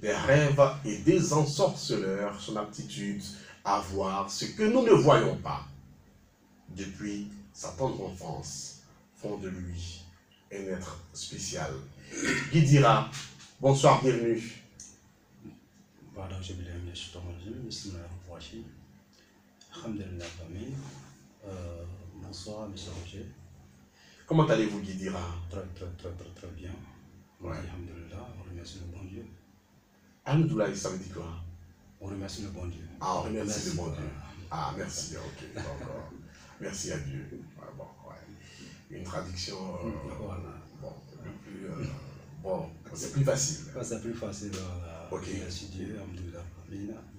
des rêves et des ensorceleurs, son aptitude à voir ce que nous ne voyons pas. Depuis sa tendre enfance, font de lui un être spécial. Guy Dira, bonsoir, bienvenue. Bonsoir, monsieur Roger. Comment allez-vous, Guy Dira? Très bien. Ouais. Alhamdulillah, on remercie le bon Dieu. Alhamdulillah, ça veut dire quoi? On remercie le bon Dieu. Ah, on remercie le bon Dieu. Ah, merci, ok. Donc, merci à Dieu. Ouais, bon, ouais. Une traduction, voilà. Bon, le plus, bon, c'est plus facile. C'est plus facile, voilà. Ok. Merci Dieu, alhamdulillah.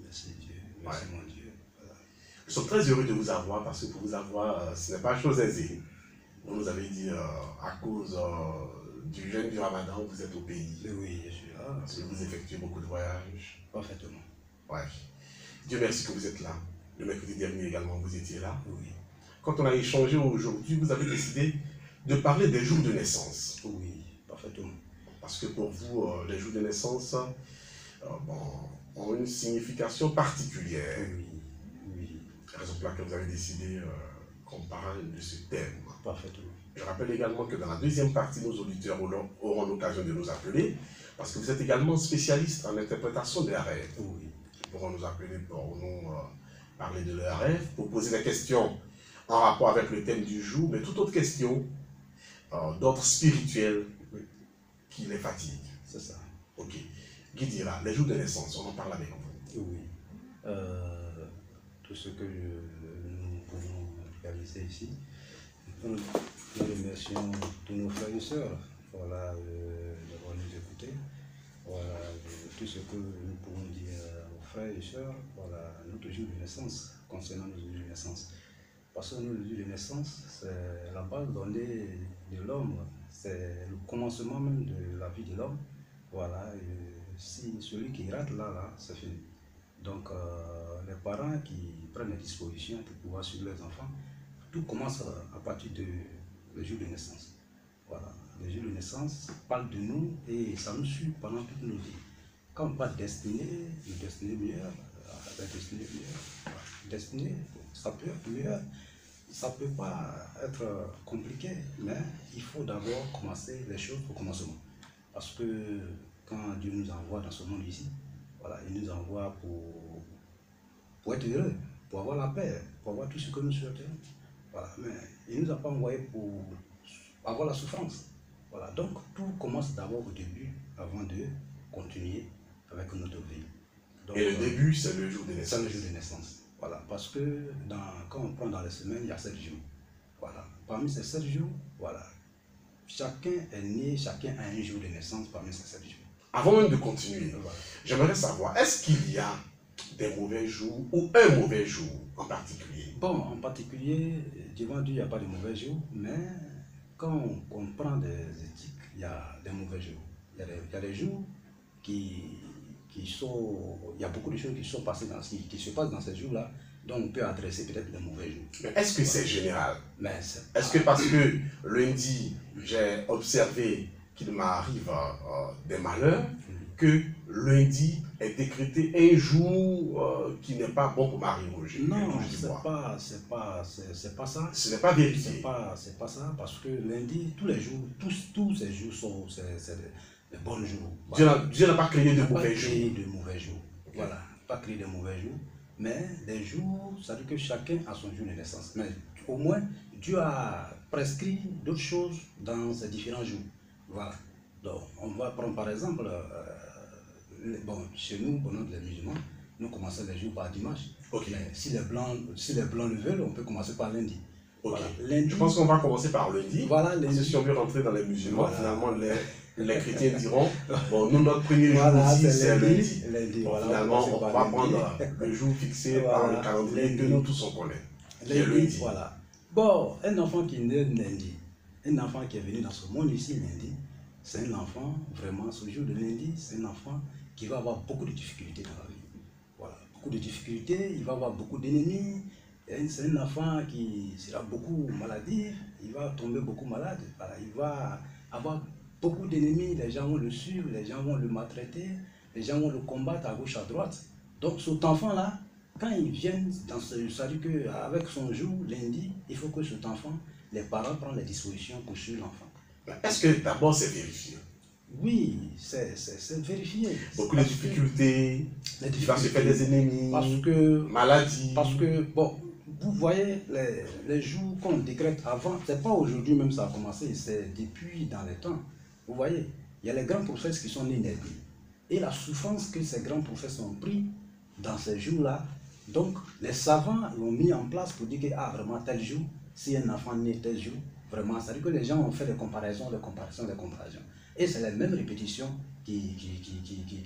Merci Dieu, merci mon Dieu. Voilà. Nous sommes très heureux de vous avoir parce que pour vous avoir, ce n'est pas chose aisée. Vous nous avez dit, à cause du jeûne du Ramadan, vous êtes au pays. Oui, je suis là. Parce que vous effectuez beaucoup de voyages. Parfaitement. Ouais. Dieu merci que vous êtes là. Le mercredi dernier également, vous étiez là. Oui. Quand on a échangé aujourd'hui, vous avez décidé de parler des jours de naissance. Oui, parfaitement. Parce que pour vous, les jours de naissance ont une signification particulière. Oui, oui. Raison pour laquelle vous avez décidé qu'on parle de ce thème. Parfaitement. Je rappelle également que dans la deuxième partie, nos auditeurs auront l'occasion de nous appeler, parce que vous êtes également spécialiste en interprétation des rêves. Oui. Ils pourront nous appeler pour nous parler de leurs rêves, pour poser des questions en rapport avec le thème du jour, mais toute autre question d'ordre spirituel qui les fatigue. C'est ça. Ok. Guy Dira, les jours de naissance, on en parle avec vous. Oui. Tout ce que nous pouvons réaliser ici, nous remercions tous nos frères et sœurs, voilà, d'avoir nous écoutés. Voilà, tout ce que nous pouvons dire aux frères et sœurs, voilà, notre jour de naissance, concernant nos jours de naissance. Parce que le jour de naissance, c'est la base donnée de l'homme, c'est le commencement même de la vie de l'homme. Voilà, et si celui qui rate là, c'est fini. Donc, les parents qui prennent les dispositions pour pouvoir suivre leurs enfants, tout commence à partir du jour de naissance. Voilà, le jour de naissance parle de nous et ça nous suit pendant toute nos vies. Quand on parle de destinée, meilleure, destinée, ça peut être meilleur. Ça ne peut pas être compliqué, mais il faut d'abord commencer les choses au commencement. Parce que quand Dieu nous envoie dans ce monde ici, voilà, il nous envoie pour être heureux, pour avoir la paix, pour avoir tout ce que nous souhaitons. Voilà, mais il ne nous a pas envoyé pour avoir la souffrance. Voilà, donc tout commence d'abord au début, avant de continuer avec notre vie. Donc, et le début, c'est le jour de naissance. C'est le jour de naissance. Voilà, parce que quand on prend dans les semaines, il y a 7 jours. Voilà. Parmi ces 7 jours, voilà, chacun est né, chacun a un jour de naissance parmi ces 7 jours. Avant même de continuer, voilà, j'aimerais savoir, est-ce qu'il y a des mauvais jours ou un mauvais jour en particulier? Bon, en particulier, devant Dieu, il n'y a pas de mauvais jours, mais quand on comprend des éthiques, il y a des mauvais jours. Il y a des jours qui sont, il y a beaucoup de choses qui sont passées qui se passent dans ces jours-là, donc on peut adresser peut-être des mauvais jours. Mais est-ce que c'est général? Est-ce que parce que lundi, j'ai observé qu'il m'arrive des malheurs, que lundi est décrété un jour qui n'est pas bon pour Marie-Roger? Non, c'est pas ça. Ce n'est pas vérifié. C'est pas ça, parce que lundi, tous les jours, tous ces jours sont des bons jours. Voilà. Dieu n'a pas créé de mauvais jours. Okay. Voilà, pas créé de mauvais jours, mais des jours, ça veut dire que chacun a son jour de naissance. Mais au moins, Dieu a prescrit d'autres choses dans ces différents jours. Voilà. Donc, on va prendre par exemple, chez nous, pour notre les musulmans, nous commençons les jours par dimanche. Okay. Mais si les blancs le veulent, on peut commencer par lundi. Okay. Voilà. Lundi, je pense qu'on va commencer par lundi. Voilà, lundi. Parce que si on veut rentrer dans les musulmans, voilà. Finalement, les chrétiens diront, bon, nous, notre premier jour aussi, c'est lundi. Bon, voilà, finalement, on va prendre le jour fixé par le calendrier que nous tous on connaît. Lundi. Voilà. Bon, un enfant qui naît lundi, un enfant qui est venu dans ce monde ici lundi, c'est un enfant, vraiment, ce jour de lundi, c'est un enfant qui va avoir beaucoup de difficultés dans la vie. Voilà, beaucoup de difficultés, il va avoir beaucoup d'ennemis. C'est un enfant qui sera beaucoup maladif, il va tomber beaucoup malade, voilà, il va avoir beaucoup d'ennemis, les gens vont le suivre, les gens vont le maltraiter, les gens vont le combattre à gauche, à droite. Donc cet enfant-là, quand ils viennent, ça dit qu'avec son jour, lundi, il faut que cet enfant, les parents prennent les dispositions pour suivre l'enfant. Est-ce que d'abord c'est vérifié? Oui, c'est vérifié. Beaucoup de difficultés, il va se faire des ennemis, maladies. Parce que, bon, vous voyez, les jours qu'on décrète avant, c'est pas aujourd'hui même ça a commencé, c'est depuis dans les temps. Vous voyez, il y a les grands prophètes qui sont nés nés. Et la souffrance que ces grands prophètes ont pris dans ces jours-là, donc les savants l'ont mis en place pour dire que, ah, vraiment, tel jour, si un enfant naît tel jour, vraiment, c'est-à-dire que les gens ont fait des comparaisons. Et c'est les mêmes répétitions qui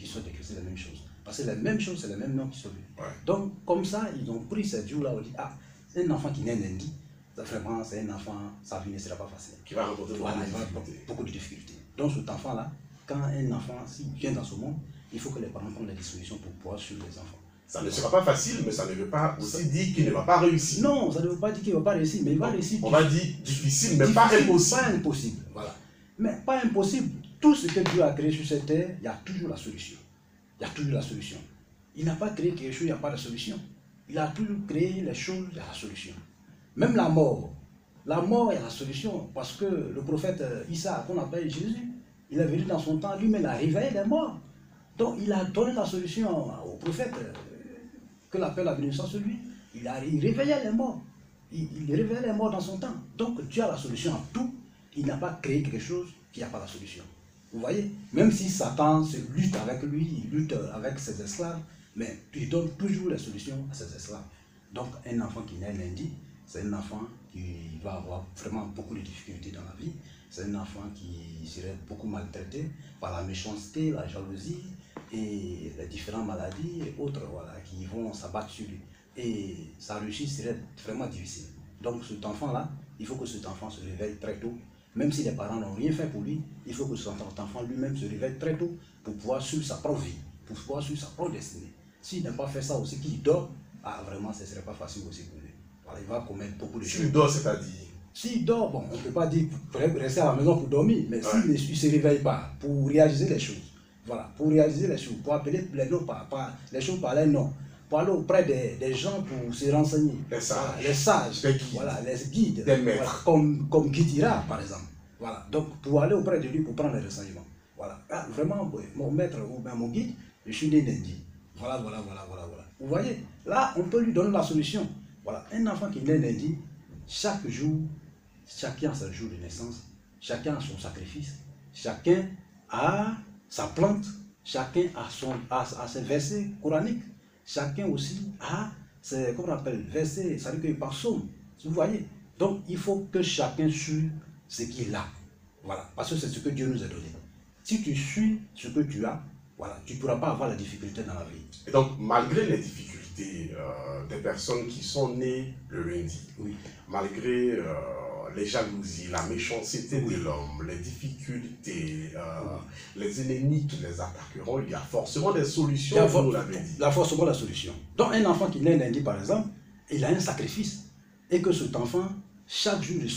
sont décrites, c'est les mêmes choses. Parce que les mêmes choses, c'est les mêmes noms qui sont venus. Ouais. Donc, comme ça, ils ont pris ces jours-là, on dit, ah, c'est un enfant qui naît lundi, vraiment, c'est un enfant, sa vie ne sera pas facile. Qui va rencontrer beaucoup de difficultés. Donc, cet enfant-là, quand un enfant, s'il vient dans ce monde, il faut que les parents prennent les dispositions pour pouvoir suivre les enfants. Ça ne sera pas facile, mais ça ne veut pas aussi dire qu'il ne va pas réussir. Non, ça ne veut pas dire qu'il ne va pas réussir, mais il va réussir. On va dire difficile, mais pas impossible. Pas impossible, voilà. Mais pas impossible. Tout ce que Dieu a créé sur cette terre, il y a toujours la solution. Il y a toujours la solution. Il n'a pas créé quelque chose, il n'y a pas de solution. Il a toujours créé les choses, il y a la solution. Même la mort. La mort, il y a la solution. Parce que le prophète Issa, qu'on appelle Jésus, il est venu dans son temps, lui-même, il a réveillé les morts. Donc, il a donné la solution au prophète, que l'appelle la bénédiction sur lui. Il réveillait les morts. Il réveillait les morts dans son temps. Donc, Dieu a la solution à tout. Il n'a pas créé quelque chose qui n'a pas la solution. Vous voyez? Même si Satan se lutte avec lui, il lutte avec ses esclaves, mais il donne toujours la solution à ses esclaves. Donc, un enfant qui naît lundi, c'est un enfant qui va avoir vraiment beaucoup de difficultés dans la vie. C'est un enfant qui serait beaucoup maltraité par la méchanceté, la jalousie et les différentes maladies et autres, voilà, qui vont s'abattre sur lui. Et sa réussite serait vraiment difficile. Donc cet enfant-là, il faut que cet enfant se réveille très tôt. Même si les parents n'ont rien fait pour lui, il faut que cet enfant lui-même se réveille très tôt pour pouvoir suivre sa propre vie, pour pouvoir suivre sa propre destinée. S'il n'a pas fait ça aussi, qu'il dort, ah, vraiment, ce ne serait pas facile aussi pour lui. Voilà, il va commettre beaucoup de choses. S'il dort, c'est-à-dire? S'il dort, bon, on ne peut pas dire rester à la maison pour dormir, mais s'il ne se réveille pas pour réaliser les choses, voilà, pour réaliser les choses, pour appeler les noms les choses par les noms, pour aller auprès des gens pour se renseigner, les sages, les guides, voilà, les guides, des maîtres, voilà, comme Guitira par exemple, voilà, donc pour aller auprès de lui pour prendre les renseignements, voilà, ah, vraiment, mon maître ou bien mon guide, je suis né lundi, voilà, vous voyez, là on peut lui donner la solution, voilà, un enfant qui est né lundi, chaque jour, chacun a son jour de naissance, chacun a son sacrifice, chacun a sa plante, chacun a ses versets coraniques, chacun aussi a ses, comment on appelle, versets, ça veut dire par psaume, vous voyez. Donc il faut que chacun suive ce qu'il a, voilà, parce que c'est ce que Dieu nous a donné. Si tu suis ce que tu as, voilà, tu ne pourras pas avoir la difficulté dans la vie. Et donc, malgré les difficultés des personnes qui sont nées le lundi, oui, malgré les jalousies, la méchanceté de l'homme, les difficultés, les ennemis qui les attaqueront, il y a forcément des solutions, vous l'avez dit. Il y a forcément la solution. Donc, un enfant qui naît lundi, par exemple, il a un sacrifice. Et que cet enfant, chaque jour de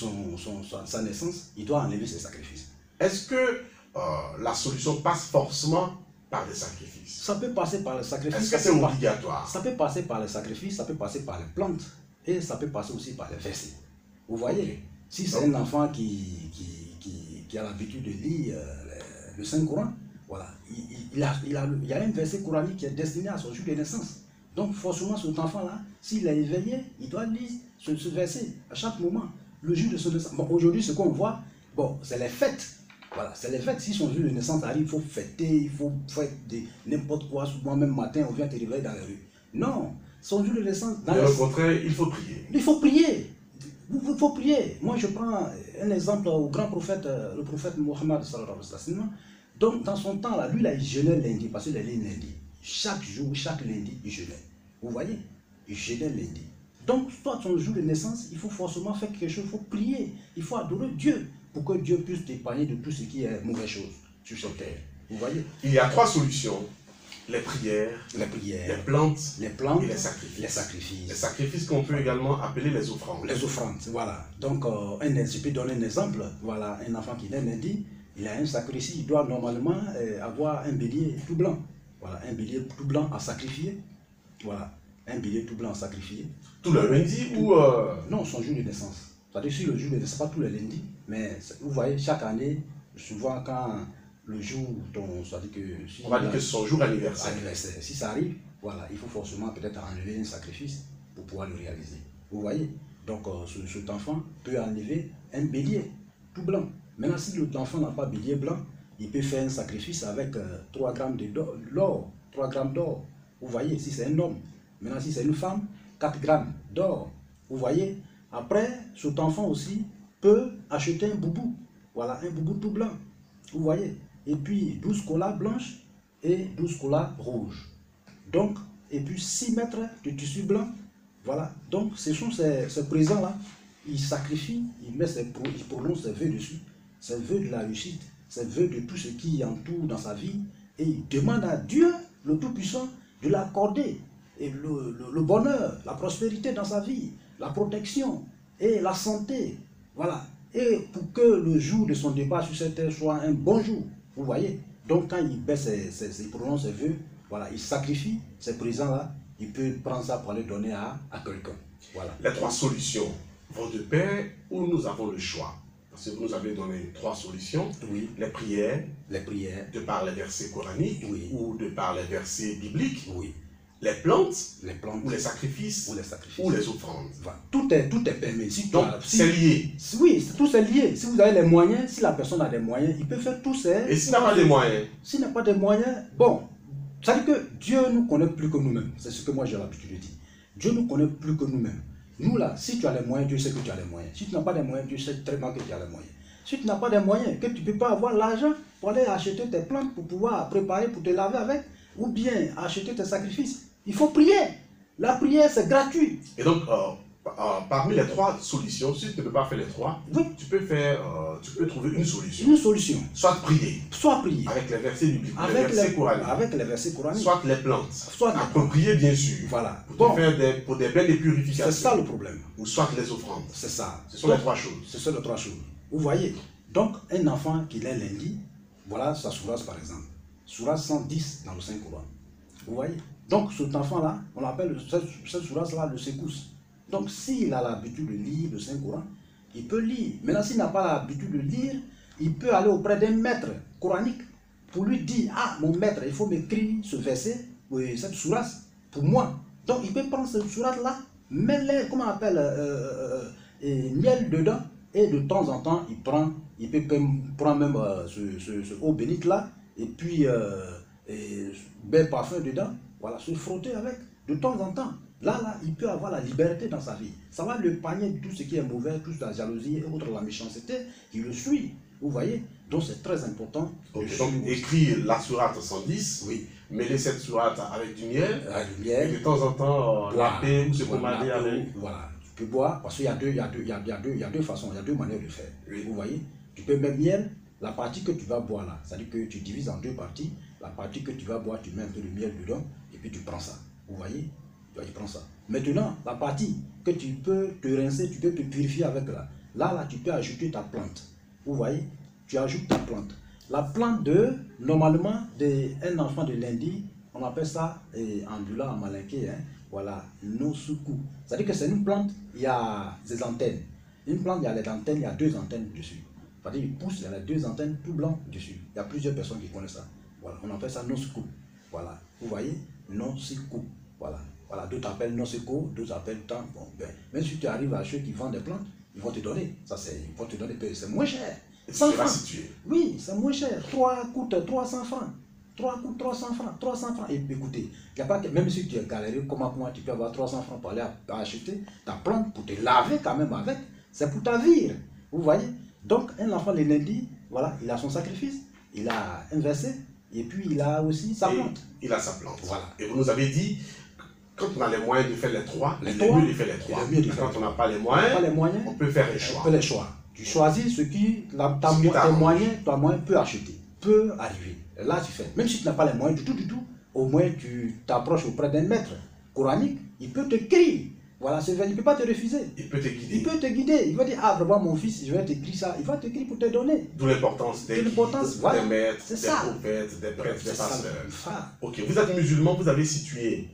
sa naissance, il doit enlever ses sacrifices. Est-ce que la solution passe forcément par les sacrifices? Ça peut passer par le sacrifice. Est-ce que c'est obligatoire? Ça peut passer par les sacrifices, ça peut passer par les plantes, et ça peut passer aussi par les versets. Vous voyez, okay. Si c'est un enfant qui a l'habitude de lire le Saint-Coran, voilà, il y a un verset coranique qui est destiné à son jour de naissance. Donc forcément, cet enfant-là, s'il est éveillé, il doit lire ce verset à chaque moment, le jour de son naissance. Bon, aujourd'hui, ce qu'on voit, bon, c'est les fêtes. Voilà, c'est les fêtes. Si son jour de naissance arrive, il faut fêter, il faut faire n'importe quoi. Souvent, même matin, on vient te réveiller dans la rue. Non, son jour de naissance... Au contraire, il faut prier. Il faut prier. Il faut prier. Moi, je prends un exemple au grand prophète, le prophète Mohammed sallallahu alayhi wa sallam. Donc, dans son temps, là, lui, là, il jeûnait lundi, parce qu'il est né lundi. Chaque jour, chaque lundi, il jeûnait. Vous voyez? Il jeûnait lundi. Donc, soit son jour de naissance, il faut forcément faire quelque chose, il faut prier, il faut adorer Dieu, pour que Dieu puisse t'épargner de tout ce qui est mauvaise chose sur cette terre. Vous voyez? Il y a trois solutions. Les prières, les plantes et les sacrifices. Les sacrifices qu'on peut également appeler les offrandes. Les offrandes, voilà. Donc, je peux donner un exemple. Voilà, un enfant qui naît lundi, il a un sacrifice, il doit normalement avoir un bélier tout blanc. Voilà, un bélier tout blanc à sacrifier. Voilà, un bélier tout blanc à sacrifier. Tout le lundi ou... Non, son jour de naissance. C'est-à-dire si le jour de naissance, pas tous les lundis, mais vous voyez, chaque année, souvent quand le jour dont... C'est-à-dire que... Si on va dire que c'est son jour anniversaire. Si ça arrive, voilà, il faut forcément peut-être enlever un sacrifice pour pouvoir le réaliser. Vous voyez? Donc, cet enfant peut enlever un bélier tout blanc. Maintenant, si l'enfant n'a pas bélier blanc, il peut faire un sacrifice avec 3 grammes d'or, 3 grammes d'or. Vous voyez, si c'est un homme. Maintenant, si c'est une femme, 4 grammes d'or. Vous voyez? Après, cet enfant aussi peut acheter un boubou. Voilà, un boubou tout blanc. Vous voyez? Et puis, 12 colas blanches et 12 colas rouges. Donc, et puis 6 mètres de tissu blanc. Voilà. Donc, ce sont ces présents-là. Il sacrifie, il prononce ses vœux dessus. Ses vœux de la réussite, ses vœux de tout ce qui entoure dans sa vie. Et il demande à Dieu, le Tout-Puissant, de l'accorder. Et le bonheur, la prospérité dans sa vie, la protection et la santé. Voilà. Et pour que le jour de son départ sur cette terre soit un bon jour. Vous voyez? Donc quand il baisse il prononce ses vœux, voilà, il sacrifie ces présents-là, il peut prendre ça pour aller donner à quelqu'un. Voilà. Les 3 solutions vont de pair ou nous avons le choix? Parce que vous nous avez donné 3 solutions. Oui. Les prières, de par les versets coraniques, oui, ou de par les versets bibliques. Oui. Les plantes, ou les sacrifices, ou les offrandes. Voilà. Tout est permis. Donc, c'est lié. Oui, tout est lié. Si vous avez les moyens, si la personne a des moyens, il peut faire tout ça. Et s'il n'a pas de moyens? S'il n'a pas de moyens, bon, ça veut dire que Dieu nous connaît plus que nous-mêmes. C'est ce que moi j'ai l'habitude de dire. Dieu nous connaît plus que nous-mêmes. Nous là, si tu as les moyens, Dieu sait que tu as les moyens. Si tu n'as pas de moyens, Dieu sait très bien que tu as les moyens. Si tu n'as pas de moyens, que tu ne peux pas avoir l'argent pour aller acheter tes plantes, pour pouvoir préparer, pour te laver avec, ou bien acheter tes sacrifices, il faut prier. La prière, c'est gratuit. Et donc, parmi les 3 solutions, si tu ne peux pas faire les 3, oui, tu peux trouver une solution. Une solution. Soit prier. Soit prier. Avec les versets bibliques, avec les versets coraniques. Soit les plantes. Soit approprier, bien sûr. Voilà. Pour des bains de purification. C'est ça le problème. Ou soit les offrandes. C'est ça. Ce sont les 3 choses. Ce sont les 3 choses. Vous voyez. Donc, un enfant qui est lundi, voilà sa sourate par exemple. Sourate 110 dans le Saint-Coran. Vous voyez. Donc, cet enfant-là, on appelle cette sourate-là le secousse. Donc, s'il a l'habitude de lire le Saint-Coran, il peut lire. Maintenant, s'il n'a pas l'habitude de lire, il peut aller auprès d'un maître coranique pour lui dire, ah, mon maître, il faut m'écrire ce verset, cette sourate, pour moi. Donc, il peut prendre cette sourate-là, mettre, comment on appelle, miel dedans, et de temps en temps, il peut prendre même ce eau bénite-là, et puis, bel parfum dedans, voilà, se frotter avec, de temps en temps. Là, il peut avoir la liberté dans sa vie. Ça va le panier de tout ce qui est mauvais, toute la jalousie et autre la méchanceté qui le suit. Vous voyez? Donc c'est très important. Okay, donc écrire la sourate 110, oui, mêler cette sourate avec du miel, et de temps en temps la paix ou se pommader avec. Voilà, tu peux boire, parce qu'il y a deux façons, il y a 2 manières de faire. Oui. Vous voyez? Tu peux mettre miel, la partie que tu vas boire là, c'est-à-dire que tu divises en 2 parties. La partie que tu vas boire, tu mets un peu de miel dedans, et puis tu prends ça. Vous voyez? Tu prends ça. Maintenant, la partie que tu peux te rincer, tu peux te purifier avec là, tu peux ajouter ta plante. Vous voyez? Tu ajoutes ta plante. La plante normalement, un enfant de lundi, on appelle ça, en dula, en malinké, hein, voilà, nosuku. C'est-à-dire que c'est une plante, il y a des antennes. Une plante, il y a les antennes, il y a 2 antennes dessus. C'est-à-dire qu'il pousse, il y a les 2 antennes tout blanc dessus. Il y a plusieurs personnes qui connaissent ça. Voilà, on appelle ça nosuku. Voilà, vous voyez? Nosuku. Voilà. Voilà, d'autres appellent non-seco, d'autres appellent temps. Bon, ben, même si tu arrives à ceux qui vendent des plantes, ils vont te donner. Ils vont te donner, c'est moins cher. 100 francs. Oui, c'est moins cher. 3 coûtent 300 francs. 3 coûtent 300 francs. 300 francs. Et écoutez, y a pas que, même si tu es galéré, comment tu peux avoir 300 francs pour aller acheter ta plante, pour te laver quand même avec. C'est pour ta vie. Vous voyez? Donc, un enfant le lundi, voilà, il a son sacrifice, il a un verset, et puis il a aussi sa plante. Il a sa plante. Voilà. Et vous nous avez dit, quand on a les moyens de faire les 3, il est mieux de faire les 3. Quand on n'a pas les moyens, on peut faire les choix. On peut les choix. Tu choisis ce qui, tes moyens peut acheter, peut arriver. Là, tu fais. Même si tu n'as pas les moyens du tout, au moins tu t'approches auprès d'un maître coranique, il peut te crier Voilà, il ne peut pas te refuser. Il peut te guider. Il peut te guider. Il va dire, ah, vraiment, mon fils, je vais t'écrire ça. Il va t'écrire pour te donner. D'où l'importance des guides, voilà, des maîtres, des ça. prophètes, des prêtres, des pasteurs. Ça. Ok, vous êtes musulman, vous avez situé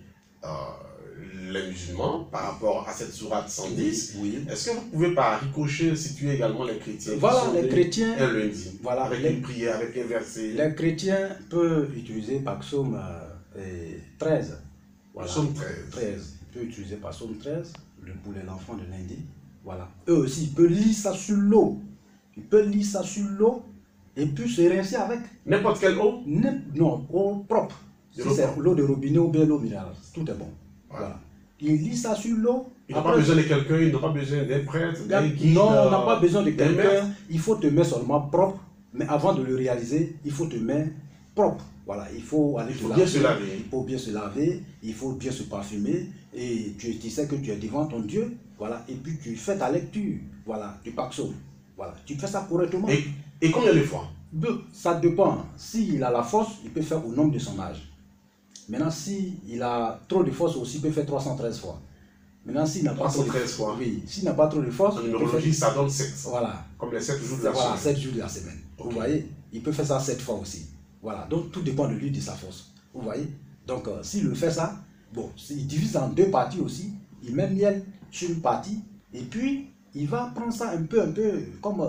les musulmans par rapport à cette sourate 110. Oui. Est-ce que vous pouvez par ricochet situer également les chrétiens? Voilà, les chrétiens. Un lundi. Voilà, avec une prière, avec un verset. Les chrétiens peuvent utiliser par psaume 13. Voilà. Psaume 13. Ils peuvent utiliser par psaume 13 pour l'enfant de lundi. Voilà. Eux aussi, ils peuvent lire ça sur l'eau. Ils peuvent lire ça sur l'eau et puis se rincer avec. N'importe quelle eau? Non, eau propre. Si c'est l'eau de robinet ou bien l'eau minérale, tout est bon. Voilà. Ils lisent ça sur l'eau. Ils n'ont pas besoin de quelqu'un, ils n'ont pas besoin d'un prêtre, d'un guide. Non, on n'a pas besoin de quelqu'un. Il faut te mettre seulement propre. Mais avant de le réaliser, il faut te mettre propre. Voilà, il faut aller bien se laver. Il faut bien se laver, il faut bien se parfumer. Et tu sais que tu es devant ton Dieu. Voilà, et puis tu fais ta lecture. Voilà, du psaume. Voilà, tu fais ça correctement. Et combien de fois? Ça dépend. S'il a la force, il peut faire au nombre de son âge. Maintenant, s'il a trop de force aussi, il peut faire 313 fois. Maintenant, s'il n'a pas trop de fois. Oui, s'il n'a pas trop de force. En numérologie, ça donne 7. Voilà. Comme les 7 jours de la semaine. Voilà, 7 jours de la semaine. Okay. Vous voyez, il peut faire ça 7 fois aussi. Voilà, donc tout dépend de lui, de sa force. Vous voyez. Donc, s'il le fait ça, bon, il divise en 2 parties aussi. Il met miel sur une partie. Et puis, il va prendre ça un peu comme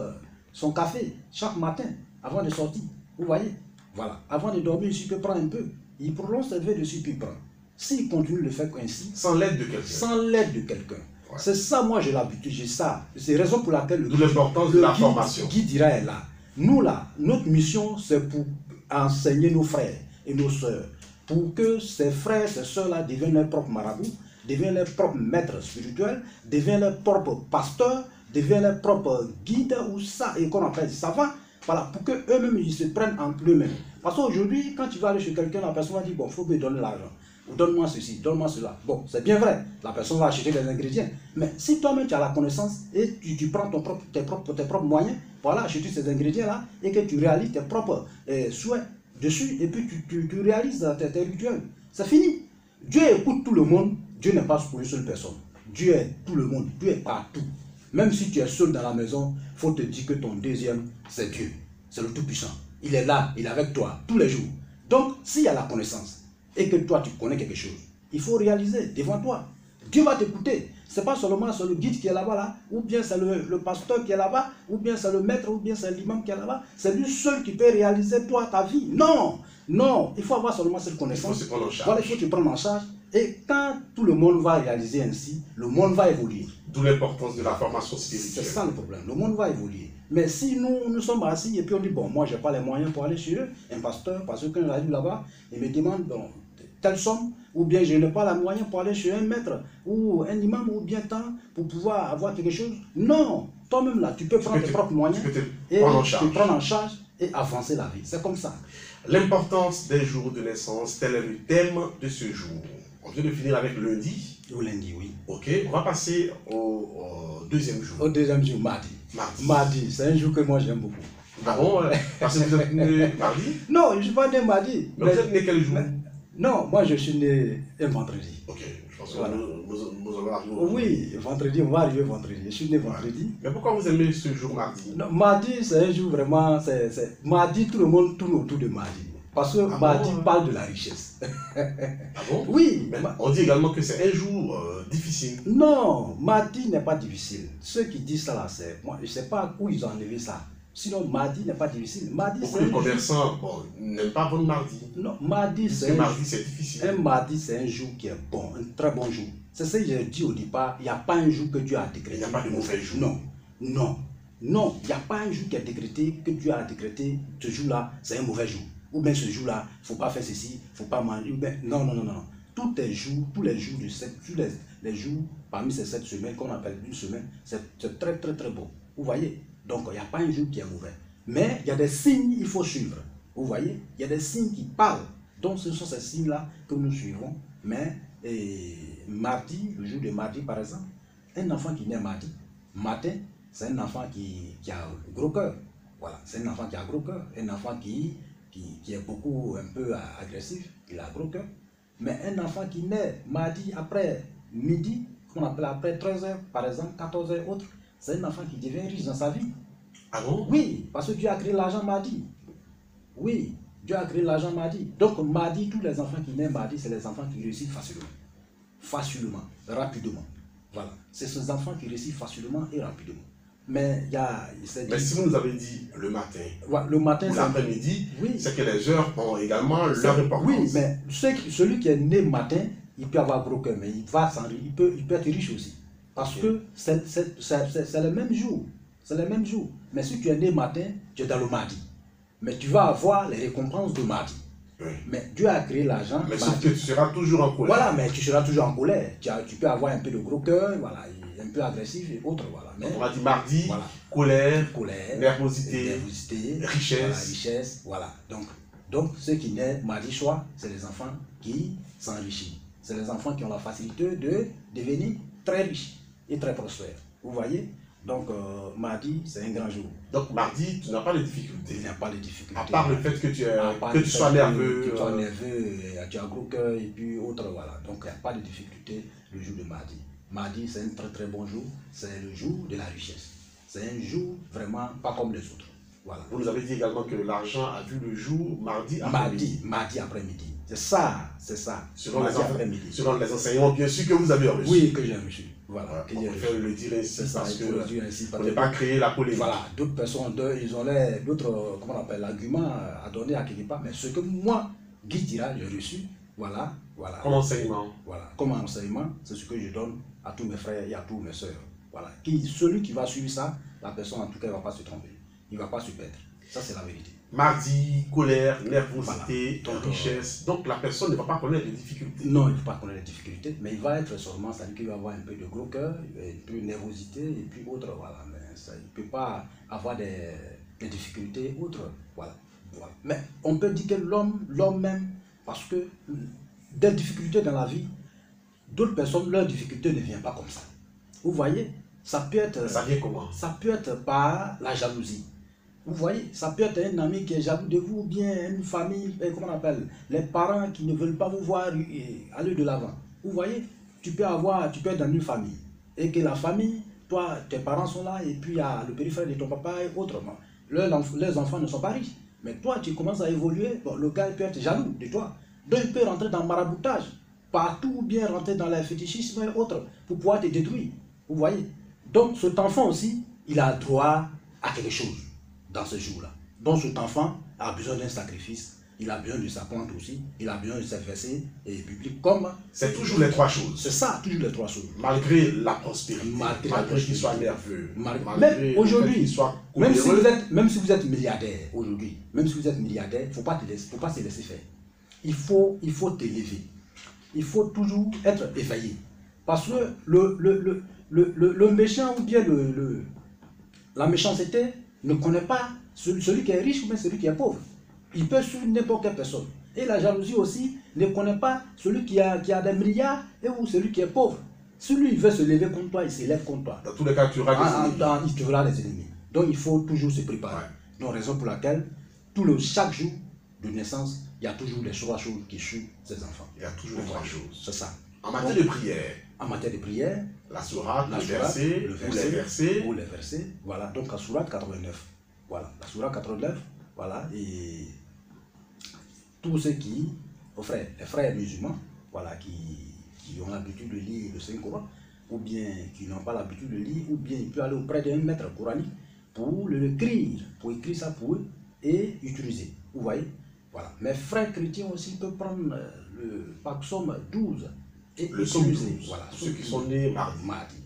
son café chaque matin avant de sortir. Vous voyez. Voilà. Avant de dormir, il peut prendre un peu. Il prolonge sa vie dessus, puis il prend. S'il continue de le faire ainsi, sans l'aide de quelqu'un. Sans l'aide de quelqu'un. Ouais. C'est ça, moi j'ai l'habitude, j'ai ça. C'est la raison pour laquelle d'où l'importance de la formation. Guy Dira est là. Nous là, notre mission c'est pour enseigner nos frères et nos sœurs, pour que ces frères, ces sœurs là deviennent leurs propres marabouts, deviennent leurs propres maîtres spirituels, deviennent leurs propres pasteurs, deviennent leurs propres guides ou ça, et qu'on appelle savants. Voilà, pour qu'eux-mêmes ils se prennent en eux-mêmes. Parce qu'aujourd'hui, quand tu vas aller chez quelqu'un, la personne va dire, bon, il faut me donner l'argent. Donne-moi ceci, donne-moi cela. Bon, c'est bien vrai, la personne va acheter les ingrédients. Mais si toi-même tu as la connaissance et tu prends tes propres moyens pour aller acheter ces ingrédients-là et que tu réalises tes propres souhaits dessus et puis tu réalises tes rituels, c'est fini. Dieu écoute tout le monde, Dieu n'est pas pour une seule personne. Dieu est tout le monde, Dieu est partout. Même si tu es seul dans la maison, il faut te dire que ton deuxième, c'est Dieu. C'est le Tout-Puissant. Il est là, il est avec toi tous les jours. Donc, s'il y a la connaissance et que toi, tu connais quelque chose, il faut réaliser devant toi. Dieu va t'écouter. Ce n'est pas seulement le guide qui est là-bas, là, ou bien c'est le pasteur qui est là-bas, ou bien c'est le maître, ou bien c'est l'imam qui est là-bas. C'est lui seul qui peut réaliser toi, ta vie. Non, non, il faut avoir seulement cette connaissance. Il faut se prendre en charge. Voilà, il faut te prendre en charge. Et quand tout le monde va réaliser ainsi, le monde va évoluer. D'où l'importance de la formation spirituelle. C'est ça le problème. Le monde va évoluer. Mais si nous sommes assis et puis on dit, bon, moi, je n'ai pas les moyens pour aller chez eux, un pasteur, parce que quand j'arrive là-bas, il me demande, bon, telle somme, ou bien je n'ai pas les moyens pour aller chez un maître, ou un imam, ou bien tant, pour pouvoir avoir quelque chose. Non, toi-même là, tu peux prendre tes propres moyens et te prendre en charge et avancer la vie. C'est comme ça. L'importance des jours de naissance, tel est le thème de ce jour. On vient de finir avec lundi. Au lundi, oui. Ok, on va passer au deuxième jour. Au deuxième jour, mardi. Mardi, c'est un jour que moi j'aime beaucoup. Ah bon, parce que vous êtes né mardi? Non, je ne suis pas né mardi. Mais vous êtes né quel jour? Non, moi je suis né un vendredi. Ok, je pense que voilà. Nous allons arriver. Oui, vendredi, on va arriver vendredi. Je suis né vendredi. Mais pourquoi vous aimez ce jour mardi? Non, mardi, c'est un jour vraiment. Mardi, tout le monde tourne autour de mardi. Parce que mardi parle de la richesse. Ah bon? Oui. Mais on dit également que c'est un jour difficile. Non, mardi n'est pas difficile. Ceux qui disent ça là, c'est. Moi, je ne sais pas où ils ont enlevé ça. Sinon, mardi n'est pas difficile. Beaucoup de commerçants n'aiment pas vendre mardi. Non, mardi, c'est difficile. Un mardi, c'est un jour qui est bon, un très bon jour. C'est ce que j'ai dit au départ. Il n'y a pas un jour que Dieu a décrété. Il n'y a pas de mauvais jour. Non, non, non. Il n'y a pas un jour qui est décrété, que Dieu a décrété. Ce jour-là, c'est un mauvais jour. Ou bien ce jour-là, il ne faut pas faire ceci, il ne faut pas manger. Non, non, non, non. Tous les jours de tous les jours parmi ces 7 semaines qu'on appelle une semaine, c'est très, très, très beau. Vous voyez? Donc, il n'y a pas un jour qui est mauvais. Mais il y a des signes qu'il faut suivre. Vous voyez? Il y a des signes qui parlent. Donc, ce sont ces signes-là que nous suivons. Mais, mardi, le jour de mardi, par exemple, un enfant qui naît mardi, matin, c'est un enfant qui a un gros cœur. Voilà, c'est un enfant qui a un gros cœur. Un enfant qui est beaucoup, un peu agressif, il a un gros cœur. Mais un enfant qui naît mardi après midi, qu'on appelle après 13 heures, par exemple, 14 heures, autres, c'est un enfant qui devient riche dans sa vie. Ah bon? Oui, parce que Dieu a créé l'argent mardi. Oui, Dieu a créé l'argent mardi. Donc mardi, tous les enfants qui naissent mardi, c'est les enfants qui réussissent facilement. Facilement, rapidement. Voilà. C'est ces enfants qui réussissent facilement et rapidement. Mais il y a... Mais si vous nous avez dit le matin, ouais, le matin, ou l'après-midi, oui, c'est que les heures ont également leur importance. Oui, mais celui qui est né matin, il peut avoir gros cœur, mais il peut être riche aussi. Parce que c'est le même jour. C'est le même jour. Mais si tu es né matin, tu es dans le mardi. Mais tu vas avoir les récompenses de mardi. Oui. Mais Dieu a créé l'argent. Mais sauf que tu seras toujours en colère. Voilà, mais tu seras toujours en colère. Tu peux avoir un peu de gros cœur, voilà, un peu agressif et autres. Voilà. Mais, on va dire mardi, voilà. colère, nervosité, richesse. Voilà, richesse. Voilà. Donc, ceux qui naissent mardi soir, c'est les enfants qui s'enrichissent. C'est les enfants qui ont la facilité de devenir très riches et très prospères. Vous voyez? Donc, mardi, c'est un grand jour. Donc, mardi, tu n'as pas de difficultés. Il n'y a pas de difficultés. À part le fait que tu sois nerveux. Que tu sois nerveux, tu as gros cœur et puis autre, voilà. Donc, il n'y a pas de difficulté le jour de mardi. Mardi, c'est un très très bon jour. C'est le jour de la richesse. C'est un jour vraiment pas comme les autres. Voilà. Vous nous avez dit également que l'argent a vu le jour mardi après-midi. Mardi après-midi. C'est ça. Selon les enseignements, bien sûr, que vous avez reçus. Oui, que j'ai reçu. Voilà. On préfère le dire ainsi parce que on n'est pas créé la polémique. Voilà, d'autres personnes, ils ont d'autres, comment on appelle, arguments à donner à quelque part. Mais ce que moi, Guy Tira, j'ai reçu, voilà. Comme enseignement. Voilà, comme enseignement, c'est ce que je donne à tous mes frères et à tous mes soeurs. Voilà. Celui qui va suivre ça, la personne en tout cas ne va pas se tromper. Il ne va pas se perdre. Ça, c'est la vérité. Mardi, colère, nervosité, richesse. Donc la personne ne va pas connaître les difficultés. Non, il ne va pas connaître les difficultés, mais il va être sûrement, c'est-à-dire qu'il va avoir un peu de gros cœur, un peu de nervosité et puis autre. Voilà. Mais ça, il ne peut pas avoir des difficultés autres. Voilà. Mais on peut dire que l'homme même, parce que des difficultés dans la vie, d'autres personnes, leurs difficultés ne viennent pas comme ça. Vous voyez, ça peut être... Ça vient comment? Ça peut être par la jalousie. Vous voyez, ça peut être un ami qui est jaloux de vous, ou bien une famille, comment on appelle, les parents qui ne veulent pas vous voir aller de l'avant. Vous voyez, tu peux être dans une famille, et que la famille, toi, tes parents sont là, et puis il y a le périphérique de ton papa et autrement. Leurs enfants ne sont pas riches, mais toi, tu commences à évoluer, bon, le gars peut être jaloux de toi. Donc il peut rentrer dans le maraboutage, partout, ou bien rentrer dans le fétichisme et autres, pour pouvoir te détruire. Vous voyez. Donc cet enfant aussi, il a droit à quelque chose dans ce jour-là. Donc cet enfant a besoin d'un sacrifice, il a besoin de sa plante aussi, il a besoin de ses versets et bibliques comme... C'est toujours les trois choses. C'est ça, toujours les trois choses. Malgré la prospérité, malgré qu'il soit nerveux, même aujourd'hui, même si vous êtes milliardaire aujourd'hui, même si vous êtes milliardaire, il ne faut pas se laisser faire. Il faut t'élever. Il faut toujours être éveillé. Parce que le méchant ou bien la méchanceté ne connaît pas celui qui est riche ou bien celui qui est pauvre. Il peut suivre n'importe quelle personne. Et la jalousie aussi ne connaît pas celui qui a des milliards ou celui qui est pauvre. Si lui il veut se lever contre toi, il s'élève contre toi. Dans tous les cas, tu auras des ennemis. Il aura des ennemis. Donc il faut toujours se préparer. Ouais. Donc raison pour laquelle chaque jour de naissance, il y a toujours les trois choses qui suivent ces enfants. Il y a toujours les trois choses. C'est ça. En matière de prière. En matière de prière, la sourate, le ou les versets. Voilà, donc la sourate 89. Voilà, la sourate 89, voilà, et tous ceux les frères musulmans, voilà, qui ont l'habitude de lire le Saint-Coran, ou bien qui n'ont pas l'habitude de lire, ou bien il peut aller auprès d'un maître coranique pour l'écrire, pour écrire ça pour eux et utiliser. Vous voyez? Voilà. Mais frères chrétiens aussi peuvent prendre le psaume 12 et utiliser. Voilà, ceux qui sont nés mardi.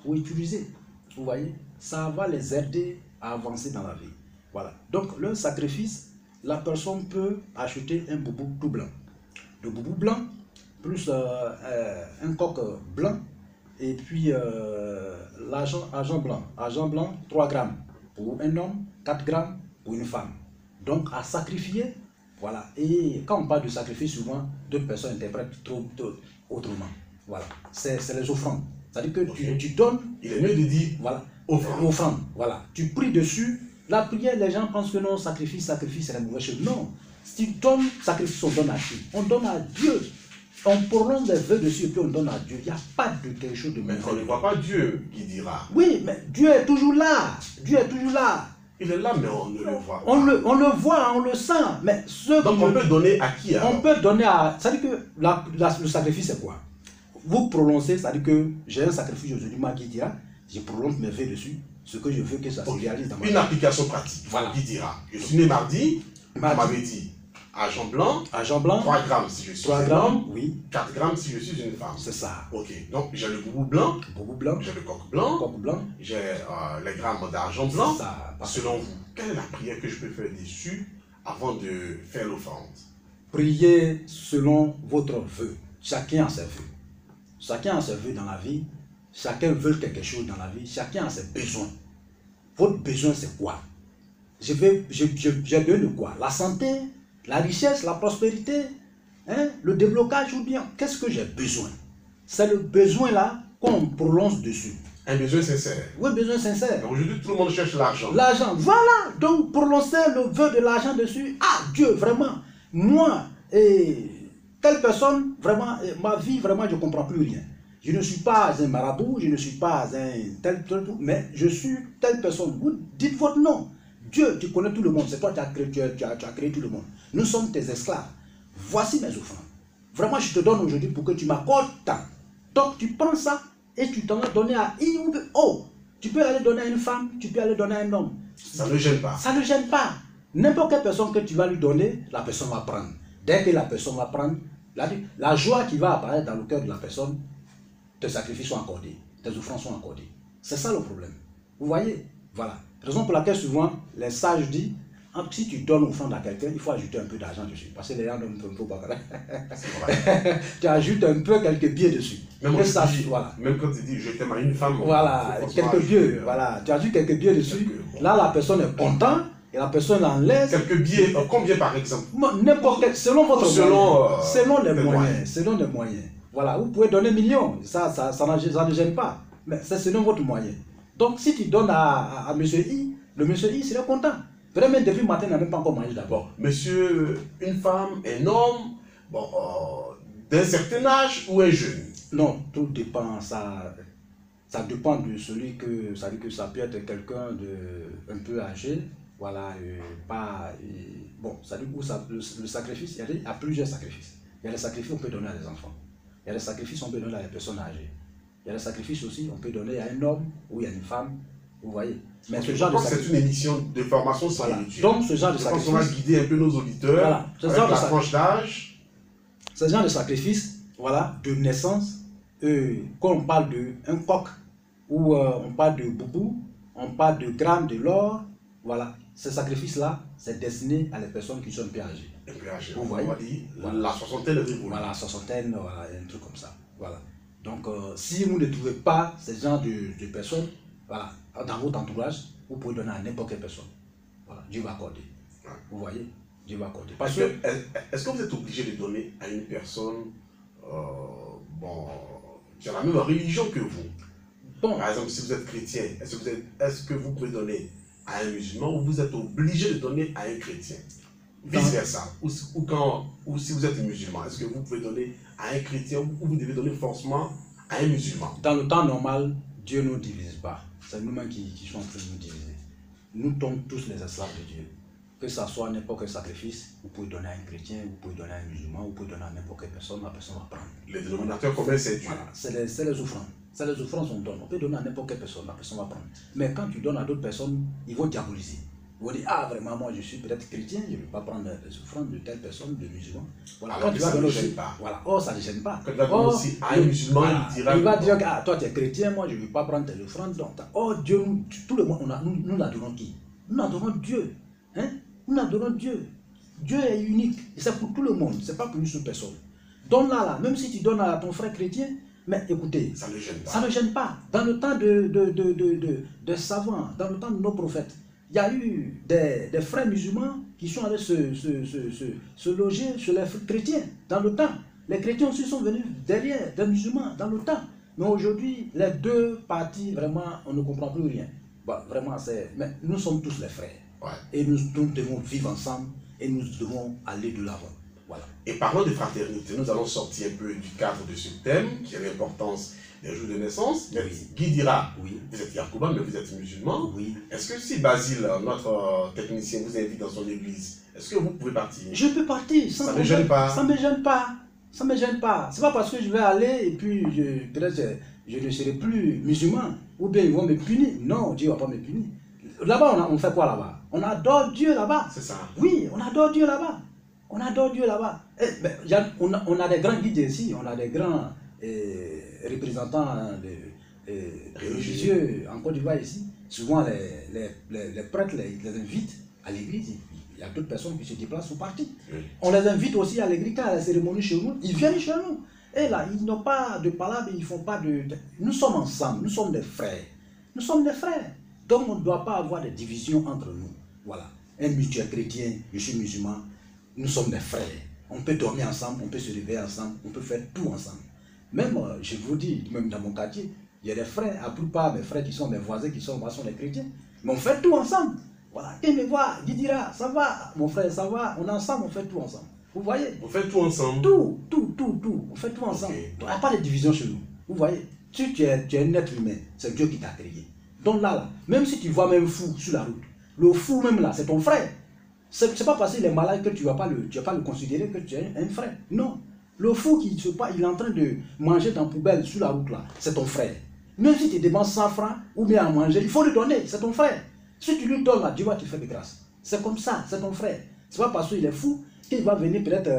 Pour utiliser. Vous voyez? Ça va les aider à avancer dans la vie. Voilà. Donc, le sacrifice, la personne peut acheter un boubou tout blanc. Le boubou blanc, plus un coq blanc, et puis l'argent blanc. Argent blanc, 3 grammes pour un homme, 4 grammes pour une femme. Donc, à sacrifier, voilà. Et quand on parle de sacrifice, souvent, d'autres personnes interprètent autrement. Voilà. C'est les offrandes. C'est-à-dire que tu donnes... Il est mieux de dire voilà, offrande. Voilà. Tu pries dessus. La prière, les gens pensent que non, sacrifice, c'est la mauvaise chose. Non. Si tu donnes sacrifice, on donne à qui? On donne à Dieu. on prononce des vœux dessus et puis on donne à Dieu. Il n'y a pas de quelque chose de Mais mauvais. on ne voit pas Dieu qui dira. Oui, mais Dieu est toujours là. Dieu est toujours là. Il est là, mais on ne le voit pas. On le voit, on le sent. Mais ceux Donc qui on ne- peut donner à qui alors? On peut donner à... C'est-à-dire que le sacrifice, c'est quoi? Vous prononcez, c'est-à-dire que j'ai un sacrifice aujourd'hui, moi qui dira, je prononce mes vœux dessus, ce que je veux que ça se Ok. réalise dans ma vie. Une application pratique. Voilà. Qui dira? Je suis né mardi, on Mardi. m'avait dit argent blanc, Argent blanc, 3 grammes si je suis 3 un grammes, homme, oui, 4 grammes si je suis une femme. c'est ça. Ok, donc j'ai le boubou blanc, Boubou blanc, j'ai le coq blanc, coq blanc, j'ai les grammes d'argent blanc. c'est ça. Selon vous, quelle est la prière que je peux faire dessus avant de faire l'offrande? Priez selon votre vœu. Chacun a ses vœux. Chacun a ses vœux dans la vie. Chacun veut quelque chose dans la vie. Chacun a ses besoins. Votre besoin, c'est quoi? J'ai besoin de quoi? La santé, la richesse, la prospérité, hein? Le déblocage ou bien qu'est-ce que j'ai besoin? C'est le besoin là qu'on prononce dessus. Un besoin sincère. Oui, besoin sincère. Aujourd'hui, tout le monde cherche l'argent. L'argent, voilà. Donc, prononcer le vœu de l'argent dessus. Ah, Dieu, vraiment, moi, et telle personne, vraiment, ma vie, vraiment, je ne comprends plus rien. Je ne suis pas un marabout, je ne suis pas un tel, mais je suis telle personne. Vous dites votre nom. Dieu, tu connais tout le monde. C'est toi qui as créé, tu as créé tout le monde. Nous sommes tes esclaves. Voici mes offrandes. Vraiment, je te donne aujourd'hui pour que tu m'accordes tant. Donc, tu prends ça et tu t'en as donné à une ou deux. Oh, tu peux aller donner à une femme, tu peux aller donner à un homme. Ça ne gêne pas. Ça ne gêne pas. N'importe quelle personne que tu vas lui donner, la personne va prendre. Dès que la personne va prendre, la joie qui va apparaître dans le cœur de la personne, tes sacrifices sont accordés, tes offrandes sont accordées. C'est ça le problème. Vous voyez? Voilà. Raison pour laquelle souvent, les sages disent, si tu donnes offrande à quelqu'un, il faut ajouter un peu d'argent dessus. Parce que les gens ne peuvent pas. Tu ajoutes un peu quelques billets dessus. Même, Et ça, dis, voilà. même quand tu dis je t'aime à une femme, Voilà, quelques billets, voilà. Tu ajoutes quelques billets dessus. Bon. Là, la personne est contente et la personne en laisse. Quelques billets, combien par exemple? N'importe quel, selon votre Selon, moyen, selon les les moyens, moyens. selon les moyens. Voilà, vous pouvez donner millions, ça ne gêne pas, mais c'est selon votre moyen. Donc, si tu donnes à monsieur I, le monsieur I serait content. Vraiment, depuis le matin, il n'a même pas encore mangé d'abord. Bon, monsieur, une femme, un homme, bon, d'un certain âge ou un jeune? Non, tout dépend, ça dépend de celui que, ça veut dire que ça peut être quelqu'un de un peu âgé, voilà, bon, ça dit où le sacrifice, il y a plusieurs sacrifices. Il y a les sacrifices qu'on peut donner à des enfants. Il y a les sacrifices qu'on peut donner à des personnes âgées. Il y a les sacrifices aussi qu'on peut donner à un homme ou à une femme. Vous voyez. Mais ce genre de c'est une émission de formation voilà. spirituelle. Donc ce genre de Je pense qu'on va sacrifice, guider un peu nos auditeurs voilà. Ce avec genre de la tranche d'âge. ce genre de sacrifice, voilà, de naissance, quand on parle d'un coq, ou on parle de boubou, on parle de grammes de l'or, voilà. Ces sacrifices-là, c'est destiné à les personnes qui sont un peu âgées. Un peu âgé. Vous On voyez. va dire Voilà. la soixantaine révolue. Voilà, soixantaine, voilà, un truc comme ça. Voilà. Donc, si vous ne trouvez pas ce genre de personnes, voilà, dans votre entourage, vous pouvez donner à n'importe quelle personne. Voilà, Dieu va accorder. Ouais. Vous voyez, Dieu va accorder. Parce Est-ce que vous êtes obligé de donner à une personne bon, qui a la même religion que vous? bon, Par exemple, si vous êtes chrétien, est-ce que vous pouvez donner à un musulman ou vous êtes obligé de donner à un chrétien? Vice-versa. Ou si vous êtes musulman, est-ce que vous pouvez donner à un chrétien ou vous devez donner forcément à un musulman? dans le temps normal, Dieu ne nous divise pas. C'est nous-mêmes qui sommes en train de nous diviser. Nous sommes tous les esclaves de Dieu. Que ce soit n'importe quel sacrifice, vous pouvez donner à un chrétien, vous pouvez donner à un musulman, vous pouvez donner à n'importe quelle personne, la personne va prendre. Le dénominateur commun, c'est Dieu. Voilà, c'est les offrandes. C'est les offrandes qu'on donne. On peut donner à n'importe quelle personne, la personne va prendre. Mais quand tu donnes à d'autres personnes, ils vont diaboliser. Ils vont dire, ah vraiment, moi je suis peut-être chrétien, je ne vais pas prendre les offrandes de telle personne, de musulman. Voilà. Alors Quand que tu vas ça ne donner gêne aussi, pas. voilà. Oh, ça ne gêne pas. Quand tu vas donner Oh, aussi à un musulman, voilà. il dira. Il va dire, ah, toi tu es chrétien, moi je ne vais pas prendre tes offrandes. Donc, oh Dieu, tout le monde, nous adorons qui? Nous adorons Dieu. Hein? Nous adorons Dieu. Dieu est unique. Et c'est pour tout le monde, ce n'est pas pour une seule personne. Donne-la là, même si tu donnes à ton frère chrétien, mais écoutez, Ça ne gêne pas. ça ne gêne pas. Dans le temps de savants, dans le temps de nos prophètes, il y a eu des frères musulmans qui sont allés se loger chez les chrétiens dans le temps. Les chrétiens aussi sont venus derrière des musulmans dans le temps. Mais aujourd'hui, les deux parties, vraiment, on ne comprend plus rien. Bon, vraiment, mais nous sommes tous les frères. Ouais. Et nous devons vivre ensemble et nous devons aller de l'avant. Voilà. Et parlant de fraternité, nous allons sortir un peu du cadre de ce thème, qui est l'importance des jours de naissance. Mais Oui. Guy dira, Oui. vous êtes Yacouba, mais vous êtes musulman. Oui. Est-ce que si Basile, notre technicien, vous invite dans son église, est-ce que vous pouvez partir? Je peux partir. Ça ne me gêne pas. Ça ne me gêne pas. Ça ne me gêne pas. C'est pas parce que je vais aller et puis peut-être je ne serai plus musulman. Ou bien ils vont me punir. Non, Dieu ne va pas me punir. Là-bas, on fait quoi là-bas? On adore Dieu là-bas. C'est ça. Oui, on adore Dieu là-bas. On adore Dieu là-bas. On a des grands guides ici, on a des grands représentants religieux en Côte d'Ivoire ici. Souvent, les prêtres les invitent à l'église. Il y a d'autres personnes qui se déplacent au parti. Oui. On les invite aussi à l'église, à la cérémonie chez nous. Ils viennent chez nous. Et là, ils n'ont pas de palabres, ils font pas de... Nous sommes ensemble, nous sommes des frères. Nous sommes des frères. Donc, on ne doit pas avoir de division entre nous. Voilà. Un mutuel chrétien, je suis musulman, nous sommes des frères. On peut dormir ensemble, on peut se réveiller ensemble, on peut faire tout ensemble. Même, je vous dis, même dans mon quartier, il y a des frères, à plupart mes frères qui sont mes voisins, qui sont des chrétiens. Mais on fait tout ensemble. Voilà. Qui me voit, il dira, ça va, mon frère, ça va, on est ensemble, on fait tout ensemble. Vous voyez? On fait tout ensemble. Tout. On fait tout ensemble. Okay. Il n'y a pas de division chez nous. Vous voyez? Si tu es un être humain, c'est Dieu qui t'a créé. Donc là, même si tu vois même fou sur la route, le fou même là, c'est ton frère. C'est pas parce qu'il est malade que tu vas pas le considérer que tu es un frère. Non. Le fou qui se passe, il est en train de manger dans la poubelle sur la route là, c'est ton frère. Même si tu dépenses 100 francs ou bien à manger, il faut lui donner, c'est ton frère. Si tu lui donnes là, Dieu va te faire de grâce. C'est comme ça, c'est ton frère. C'est pas parce qu'il est fou qu'il va venir peut-être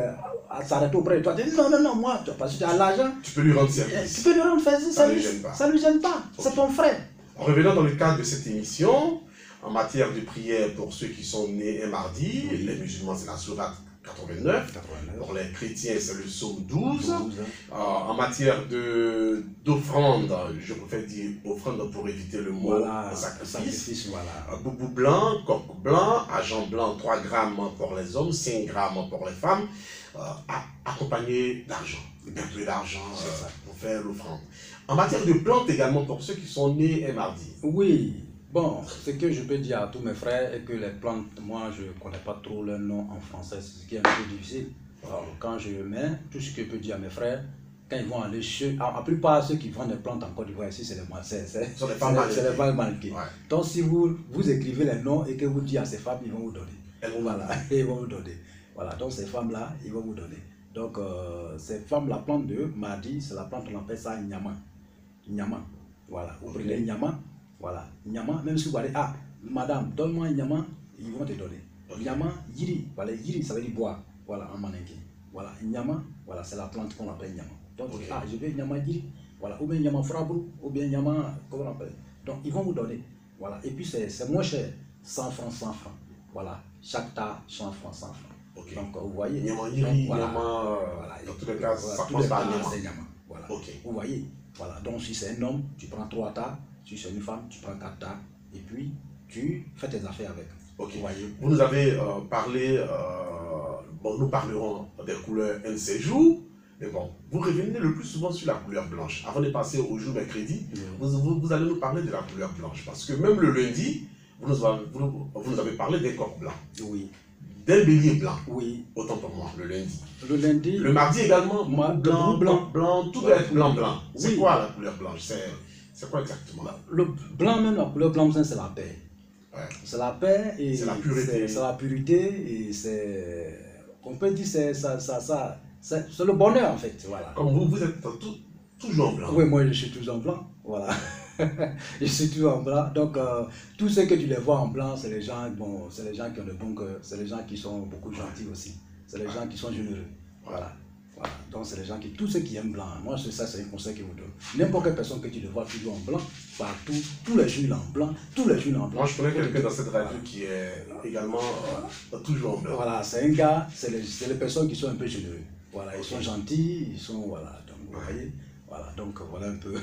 s'arrêter auprès de toi. Non, moi, parce que tu as l'argent. Tu peux lui rendre service. Tu peux lui rendre service. Ça ne lui gêne pas. Ça ne lui gêne pas. Okay. C'est ton frère. En revenant dans le cadre de cette émission, en matière de prière pour ceux qui sont nés un mardi, oui. Les musulmans c'est la sourate 89, pour les chrétiens c'est le psaume 12. En matière d'offrande, je préfère dire offrande pour éviter le mot sacrifice. Voilà. Boubou blanc, coq blanc, argent blanc 3 grammes pour les hommes, 5 grammes pour les femmes, accompagné d'argent. Un peu d'argent pour faire l'offrande. En matière de plantes également pour ceux qui sont nés un mardi. Oui. Bon, ce que je peux dire à tous mes frères est que les plantes, moi je ne connais pas trop leur nom en français, c'est ce qui est un peu difficile. Alors, quand je mets, tout ce que je peux dire à mes frères, quand ils vont aller chez... La plupart ceux qui vendent des plantes en Côte d'Ivoire ici, c'est les femmes manquées. Ouais. Donc si vous écrivez les noms et que vous dites à ces femmes, ils vont vous donner. Voilà, ils vont vous donner. Voilà, donc ces femmes-là, ils vont vous donner. Donc ces femmes, la plante de mardi, c'est la plante, on appelle ça Nyama. Nyama, voilà, vous prenez Nyama. Voilà, Nyama, même si vous allez, madame, donne-moi un Nyama, ils vont te donner. Nyama, Yiri, voilà, Yiri, ça veut dire bois, voilà, en maninké. Voilà, Nyama, voilà, c'est la plante qu'on appelle Nyama. Donc, je veux Nyama Yiri, voilà, ou bien Nyama Frabou, ou bien Nyama, comment on appelle. Donc, ils vont vous donner, voilà, et puis c'est moins cher, 100 francs, 100 francs, voilà, chaque tas, 100 francs, 100 francs. Okay. Donc, vous voyez. Nyama Yiri, voilà, Nyama, dans tous les cas, ça passe par Nyama. Voilà, vous voyez, voilà, donc si c'est un homme, tu prends 3 tas. Si c'est une femme, tu prends 4 tas et puis tu fais tes affaires avec. Ok. Vous nous avez parlé, bon, nous parlerons des couleurs un de ces jours, mais bon, vous revenez le plus souvent sur la couleur blanche. Avant de passer au jour mercredi, vous allez nous parler de la couleur blanche. Parce que même le lundi, vous nous avez parlé d'un corps blanc. Oui. D'un bélier blanc. Oui. Autant pour moi, le lundi. Le lundi. Le mardi également, blanc, tout doit être blanc. C'est quoi la couleur blanche? C'est quoi exactement? Le blanc, même la couleur blanche, c'est la paix. Ouais. C'est la paix et c'est la pureté. C'est la pureté et c'est... On peut dire c'est le bonheur en fait. Voilà. Comme vous êtes toujours en blanc. Oui, moi je suis toujours en blanc. Voilà. Je suis toujours en blanc. Donc tous ceux que tu les vois en blanc, c'est les gens, bon, c'est les gens qui ont le bon cœur, c'est les gens qui sont beaucoup gentils aussi. C'est les gens qui sont généreux. Voilà. Voilà, donc c'est les gens qui, tous ceux qui aiment blanc, moi ça c'est un conseil que je vous donne. N'importe quelle personne que tu le vois toujours en blanc, partout, tous les jours en blanc, tous les jours en blanc. Moi je connais quelqu'un dans cette radio qui est également toujours en blanc. Voilà, c'est un gars, c'est les personnes qui sont un peu généreux. Voilà, ils sont gentils, ils sont, voilà, donc vous voyez, voilà, donc voilà un peu.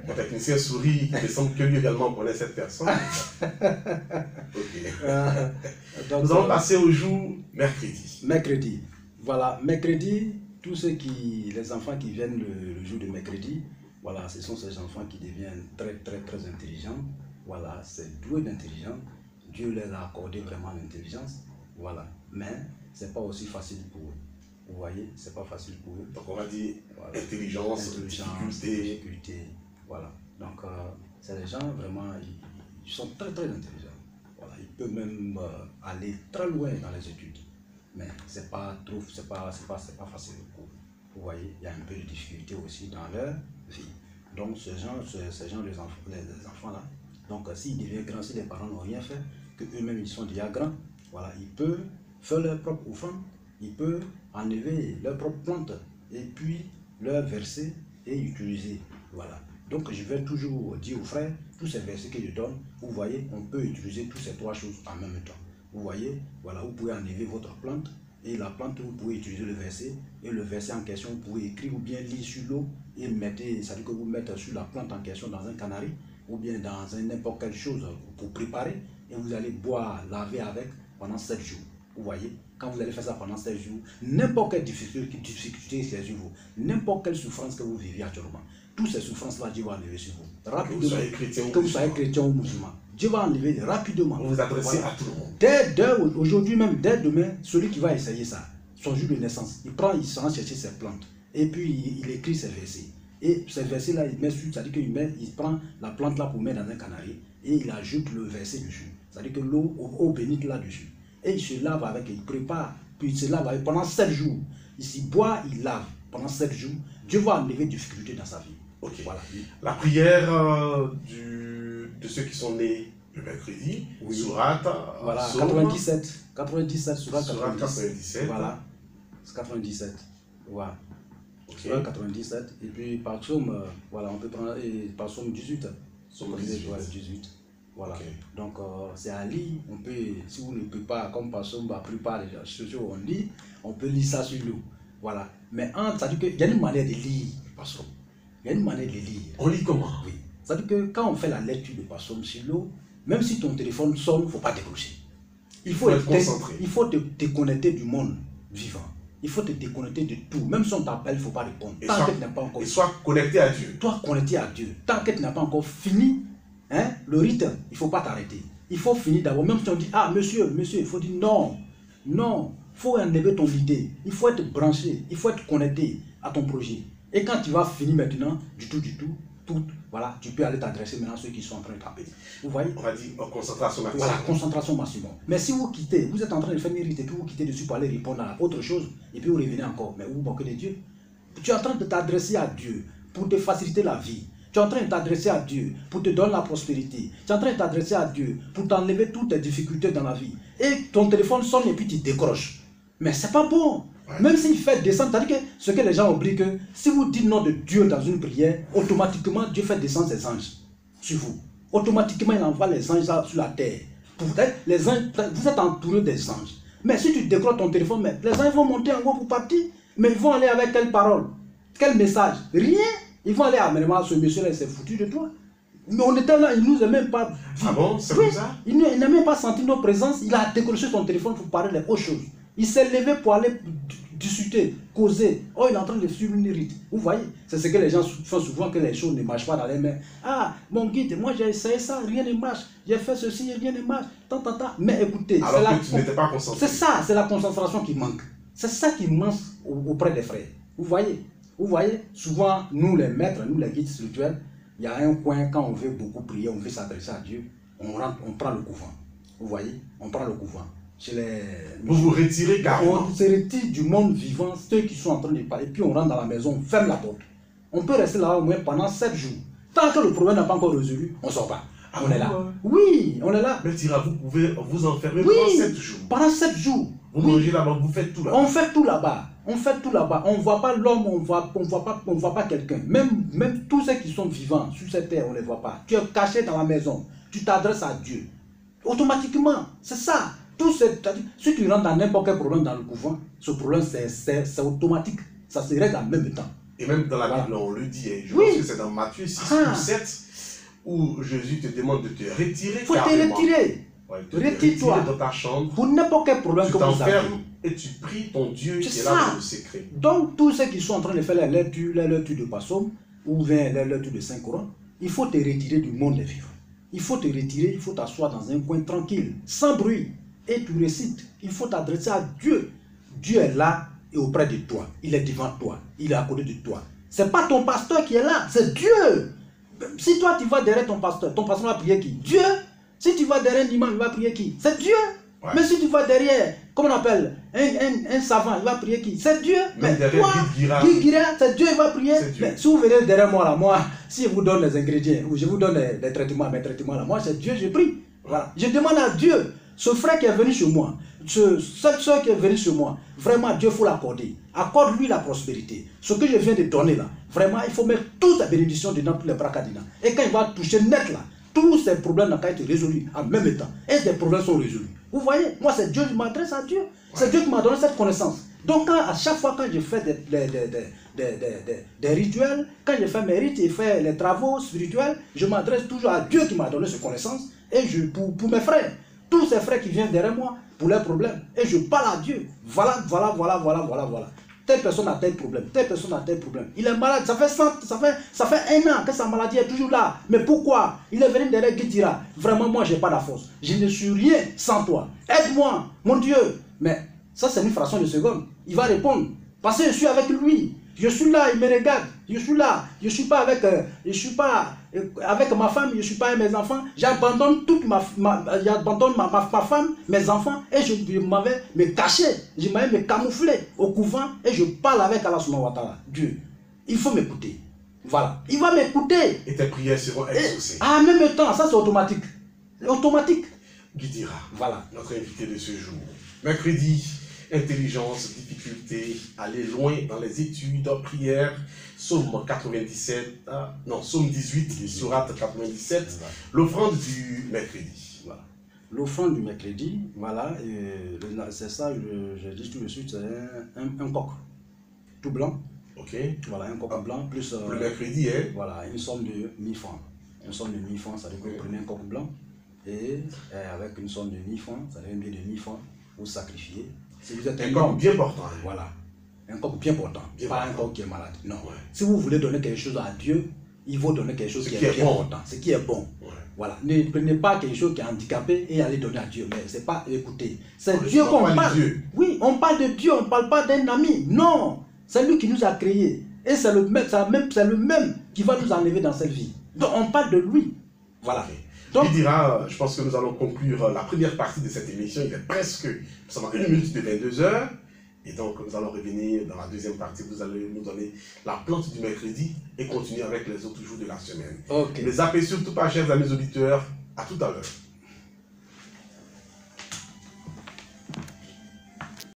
Mon technicien sourit, il me semble que lui également connaît cette personne. Ok. Donc, nous allons passer au jour mercredi. Mercredi, voilà, mercredi. Tous les enfants qui viennent le jour de mercredi, voilà, ce sont ces enfants qui deviennent très intelligents. Voilà, c'est doué d'intelligence. Dieu les a accordé vraiment l'intelligence. Voilà, mais c'est pas aussi facile pour eux. Vous voyez, c'est pas facile pour eux. Donc on va dire Voilà. intelligence, difficulté. Voilà. Donc c'est les gens vraiment, ils sont très très intelligents. Voilà. Ils peuvent même aller très loin dans les études. Mais c'est pas facile pour eux. Vous voyez, il y a un peu de difficulté aussi dans leur vie. Donc ces gens, les enfants là, donc s'ils deviennent grands, si les parents n'ont rien fait, que eux-mêmes ils sont déjà grands, voilà, ils peuvent faire leur propre offrande, ils peuvent enlever leur propre plante et puis leur verser et utiliser. Voilà. Donc je vais toujours dire aux frères, tous ces versets que je donne, vous voyez, on peut utiliser toutes ces trois choses en même temps. Vous voyez, voilà, vous pouvez enlever votre plante et la plante, vous pouvez utiliser le verset et le verset en question, vous pouvez écrire ou bien lire sur l'eau et mettez, ça veut dire que vous mettez sur la plante en question dans un canari ou bien dans n'importe quelle chose pour préparer et vous allez boire, laver avec pendant 7 jours. Vous voyez, quand vous allez faire ça pendant 7 jours, n'importe quelle difficulté qui est sur vous, n'importe quelle souffrance que vous vivez actuellement, toutes ces souffrances-là, Dieu va enlever sur vous. Rapidement. Que vous soyez chrétien ou musulman. Dieu va enlever rapidement. On vous adressez voilà. à tout le monde. Aujourd'hui même, dès demain, celui qui va essayer ça, son jour de naissance, il s'en chercher ses plantes. Et puis il écrit ses versets. Et ces versets-là, il met sur, c'est-à-dire qu'il prend la plante là pour mettre dans un canari et il ajoute le verset dessus. C'est-à-dire que l'eau bénite là-dessus. Et il se lave avec, il prépare, puis il se lave avec pendant 7 jours. Il s'y boit, il lave pendant 7 jours. Dieu va enlever des difficultés dans sa vie. Ok. Voilà. La prière de ceux qui sont nés le mercredi, oui. Sourate, voilà, Psaume, 97, Sourate 97. Voilà, 97. Voilà. Ok. Sourate 97. Et puis par psaume, voilà, on peut prendre par psaume 18. Psaume 18. Ouais, 18. Voilà. Okay. Donc c'est à lire. On peut, si vous ne pouvez pas, comme par psaume, la plupart des choses on lit, on peut lire ça sur l'eau. Voilà. Mais ça veut dire qu'il y a une manière de lire par psaume. Il y a une manière de lire. On lit comment? Oui. C'est-à-dire que quand on fait la lecture de psaume sur l'eau, même si ton téléphone sonne, il ne faut pas décrocher. Il faut être concentré. Il faut te déconnecter du monde vivant. Il faut te déconnecter de tout. Même si on t'appelle, il ne faut pas répondre. Tant que tu n'as pas encore. Et sois connecté à Dieu. Toi, connecté à Dieu. Tant que tu n'as pas encore fini, hein, le rythme, il ne faut pas t'arrêter. Il faut finir d'abord. Même si on dit, ah, monsieur, il faut dire non. Non. Il faut enlever ton idée. Il faut être branché. Il faut être connecté à ton projet. Et quand tu vas finir maintenant, du tout, voilà, tu peux aller t'adresser maintenant à ceux qui sont en train de taper. Vous voyez? On va dire concentration maximum. Voilà, concentration maximum. Mais si vous quittez, vous êtes en train de faire une rite et puis vous quittez dessus pour aller répondre à autre chose, et puis vous revenez encore, mais vous vous moquez de Dieu. Tu es en train de t'adresser à Dieu pour te faciliter la vie. Tu es en train de t'adresser à Dieu pour te donner la prospérité. Tu es en train de t'adresser à Dieu pour t'enlever toutes tes difficultés dans la vie. Et ton téléphone sonne et puis tu décroches. Mais c'est pas bon. Ouais. Même s'il fait descendre, c'est-à-dire que ce que les gens oublient, que si vous dites nom de Dieu dans une prière, automatiquement Dieu fait descendre ses anges sur vous. Automatiquement il envoie les anges sur la terre. Les anges, vous êtes entouré des anges. Mais si tu décroches ton téléphone, mais les anges vont monter en haut pour partir. Mais ils vont aller avec quelle parole? Quel message? Rien. Ils vont aller, mais ce monsieur-là, il s'est foutu de toi. Mais on était là, il ne nous a même pas vu. Ah bon, c'est comme ça? Il n'a même pas senti nos présences. Il a décroché son téléphone pour parler des autres choses. Il s'est levé pour aller discuter, causer. Oh, il est en train de suivre une rite. Vous voyez? C'est ce que les gens font souvent, que les choses ne marchent pas dans les mains. Ah, mon guide, moi j'ai essayé ça, rien ne marche. J'ai fait ceci, rien ne marche. Mais écoutez, alors que tu n'étais pas concentré. C'est ça, c'est la concentration qui manque. C'est ça qui manque auprès des frères. Vous voyez? Vous voyez? Souvent, nous les maîtres, nous les guides spirituels, il y a un coin, quand on veut beaucoup prier, on veut s'adresser à Dieu, on prend le couvent. Vous voyez? On prend le couvent. Vous vous retirez carrément. On se retire du monde vivant, ceux qui sont en train de parler, et puis on rentre dans la maison, on ferme la porte. On peut rester là au moins pendant 7 jours. Tant que le problème n'a pas encore résolu, on ne sort pas. Ah, on est là. Oui, on est là. Mais Tira, vous pouvez vous enfermer pendant 7 jours. Pendant 7 jours. Vous mangez là-bas, vous faites tout là-bas. On fait tout là-bas. On fait tout là-bas. On ne voit pas l'homme, on ne voit pas quelqu'un. Même tous ceux qui sont vivants sur cette terre, on ne les voit pas. Tu es caché dans la maison. Tu t'adresses à Dieu. Automatiquement, c'est ça. Si tu rentres dans n'importe quel problème dans le couvent, ce problème c'est automatique. Ça se règle en même temps. Et même dans la Bible, on le dit. Je pense que c'est dans Matthieu 6 ou 7 où Jésus te demande de te retirer. Il faut te retirer. Ouais, retire-toi dans ta chambre. Pour n'importe quel problème que vous avez. Et tu pries ton Dieu qui est là dans le secret. Donc, tous ceux qui sont en train de faire la lecture de psaume ou bien la lecture de Saint-Coran, il faut te retirer du monde des vivants. Il faut te retirer, il faut t'asseoir dans un coin tranquille, sans bruit. Et tu récites, il faut t'adresser à Dieu. Dieu est là, est auprès de toi, il est devant toi, il est à côté de toi. C'est pas ton pasteur qui est là, c'est Dieu. Si toi tu vas derrière ton pasteur va prier qui? Dieu. Si tu vas derrière un imam, il va prier qui? C'est Dieu. Ouais. Mais si tu vas derrière, comment on appelle, un savant, il va prier qui? C'est Dieu. Même mais toi, Guy Guira, c'est Dieu, il va prier. Mais si vous venez derrière moi, là, moi, si je vous donne les ingrédients, ou je vous donne les traitements, mes traitements, là, moi, c'est Dieu, je prie. Voilà. Je demande à Dieu, ce frère qui est venu chez moi, cette soeur qui est venue chez moi, vraiment, Dieu, il faut l'accorder. Accorde-lui la prospérité. Ce que je viens de donner, là, vraiment, il faut mettre toutes les bénédictions dedans, tous les bracadina. Et quand il va toucher net, là, tous ces problèmes n'ont qu'à être résolus en même temps. Et ces problèmes sont résolus. Vous voyez, moi, c'est Dieu, je m'adresse à Dieu. C'est Dieu qui m'a donné cette connaissance. Donc, à chaque fois, quand je fais des rituels, quand je fais mes rites et fais les travaux spirituels, je m'adresse toujours à Dieu qui m'a donné cette connaissance. Et pour mes frères, tous ces frères qui viennent derrière moi, pour leurs problèmes, et je parle à Dieu. Voilà. Telle personne a tel problème, telle personne a tel problème. Il est malade, ça fait 1 an que sa maladie est toujours là. Mais pourquoi? Il est venu derrière Guitira. Vraiment, moi, je n'ai pas la force. Je ne suis rien sans toi. Aide-moi, mon Dieu. Mais ça, c'est une fraction de seconde. Il va répondre. Parce que je suis avec lui. Je suis là, il me regarde. Je suis là. Je ne suis pas avec ma femme, je ne suis pas avec mes enfants. J'abandonne toute ma femme, mes enfants, et je m'avais me caché, je m'avais me camouflé au couvent, et je parle avec Allah subhanahu wa ta'ala. Dieu, il faut m'écouter. Voilà, il va m'écouter. Et tes prières seront exaucées. En même temps, ça c'est automatique. C'est automatique. Guidira, voilà, notre invité de ce jour. Mercredi, intelligence, difficulté, aller loin dans les études, prière, Psaume 97, Psaume 18, Sourate 97, voilà. L'offrande du mercredi. Voilà. L'offrande du mercredi, voilà, c'est ça, je dis tout de suite, c'est un coq tout blanc. Ok. Voilà, un coq blanc, plus... le mercredi, hein? Voilà, une somme de 1000 francs. Une somme de 1000 francs, ça veut dire que vous prenez un coq blanc, et avec une somme de 1000 francs, ça devient bien de 1000 francs, vous sacrifiez. Si vous êtes un coq bien portant. Hein. Voilà. Un coq bien portant. Pas un coq qui est malade. Non. Ouais. Si vous voulez donner quelque chose à Dieu, il faut donner quelque chose qui est bien portant. Ce qui est bon. Ouais. Voilà. Ne prenez pas quelque chose qui est handicapé et allez donner à Dieu. Mais c'est pas, écoutez, c'est Dieu qu'on parle. Oui, on parle de Dieu, on ne parle pas d'un ami. Non. C'est lui qui nous a créés. Et c'est le même qui va nous enlever dans cette vie. Donc on parle de lui. Voilà. Okay. Donc, Guidira, je pense que nous allons conclure la première partie de cette émission. Il est presque 1 minute de 22 heures. Et donc, nous allons revenir dans la deuxième partie. Vous allez nous donner la plante du mercredi et continuer avec les autres jours de la semaine. Okay. Ne zappez surtout pas, chers amis auditeurs. À tout à l'heure.